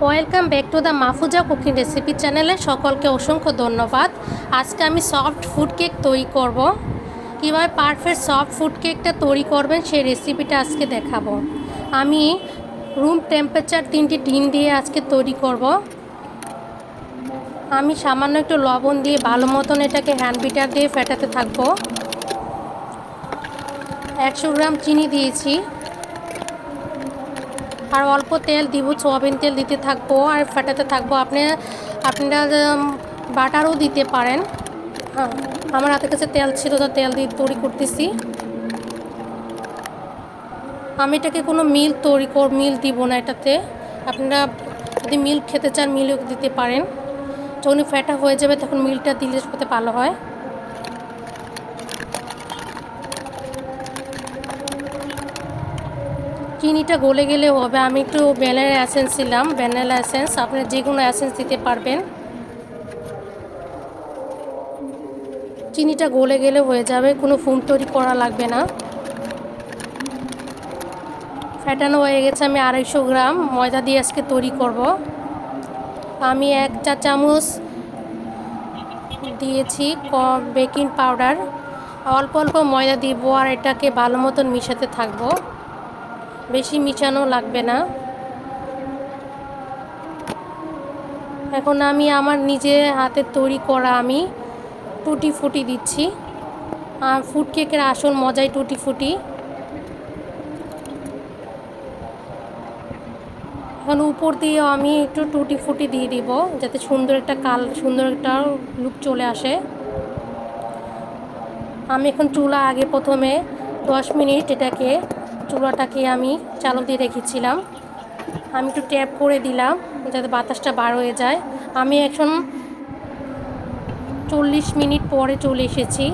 Welcome back to the Mahfuza cooking recipe চ্যানেলে সকলকে অসংখ্য ধন্যবাদ। আজকে আমি সফট ফুড কেক তৈরি করব। কীভাবে পারফেক্ট সফট ফুড কেকটা তৈরি করবেন সেই রেসিপিটা আজকে দেখাবো। আমি রুম টেম্পারেচার 3টি ডিম দিয়ে আজকে তৈরি করব। আমি সামান্য একটু লবণ দিয়ে ভালো মতন এটাকে হ্যান্ড বিটার দিয়ে ফেটাতে থাকবো। 100 গ্রাম চিনি দিয়েছি, আর অল্প তেল দিব, সোয়াবিন তেল দিতে থাকবো আর ফাটাতে থাকবো। আপনারা বাটারও দিতে পারেন। হ্যাঁ, আমার হাতের কাছে তেল ছিল, তো তেল দিয়ে তৈরি করতেছি। আমি এটাকে কোনো মিল দিব না এটাতে। আপনারা যদি মিল্ক খেতে চান মিল্ক দিতে পারেন। যখন ফ্যাটা হয়ে যাবে তখন মিল্কটা দিলে সাথে ভালো হয়। চিনিটা গলে গেলে হবে। আমি একটু ভ্যানিলা এসেন্স দিলাম, ভ্যানিলা এসেন্স, আপনারা যে কোনো এসেন্স দিতে পারবেন। চিনিটা গলে গেলে হয়ে যাবে, কোনো ফুম তৈরি করা লাগবে না। ফ্যাটানো হয়ে গেছে। আমি 250 গ্রাম ময়দা দিয়ে আজকে তৈরি করব। আমি 1 চা চামচ দিয়েছি বেকিং পাউডার। অল্প অল্প ময়দা দিব আর এটাকে ভালো মতন মিশাতে থাকবো। বেশি মিশানো লাগবে না। এখন আমি আমার নিজের হাতে তৈরি করা আমি টুটি ফুটি দিচ্ছি। আর ফুড কেকের আসল মজাই টুটি ফুটি। এখন উপর দিয়ে আমি একটু টুটি ফুটি দিয়ে দিব, যাতে সুন্দর একটা লুক চলে আসে। আমি এখন প্রথমে 10 মিনিট চুলাটাকে আমি চালু দিয়ে রেখেছিলাম। আমি একটু ট্যাপ করে দিলাম যাতে বাতাসটা বার হয়ে যায়। আমি এখন 40 মিনিট পরে চলে এসেছি।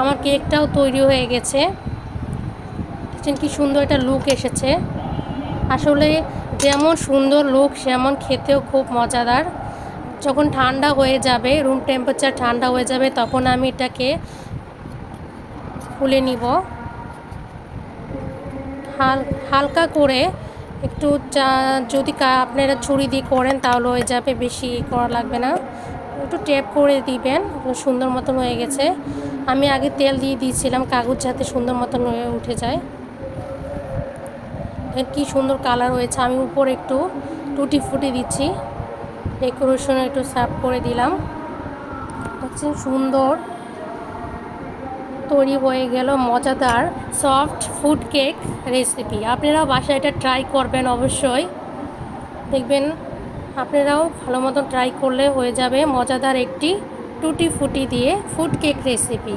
আমার কেকটাও তৈরি হয়ে গেছে। দেখছেন কি সুন্দর একটা লুক এসেছে। আসলে যেমন সুন্দর লুক সেমন খেতেও খুব মজাদার। যখন ঠান্ডা হয়ে যাবে, রুম টেম্পারেচার ঠান্ডা হয়ে যাবে, তখন আমি এটাকে খুলে নিব। হালকা করে একটু যদি আপনারা ছুরি দিয়ে করেন তাহলে হয়ে যাবে, বেশি করা লাগবে না। একটু ট্যাপ করে দিবেন, সুন্দর মতন হয়ে গেছে। আমি আগে তেল দিয়ে দিয়েছিলাম কাগজ, যাতে সুন্দর মতন হয়ে উঠে যায়। কি সুন্দর কালার হয়েছে। আমি উপরে একটু টুটি ফুটি দিচ্ছি, ডেকোরেশন একটু সার্ভ করে দিলাম। দেখছেন সুন্দর তৈরি হয়ে গেল মজাদার সফট ফুড কেক রেসিপি। আপনারাও বাসায় এটা ট্রাই করবেন অবশ্যই। দেখবেন আপনারাও ভালো মতন ট্রাই করলে হয়ে যাবে মজাদার একটি টুটি ফুটি দিয়ে ফুড কেক রেসিপি।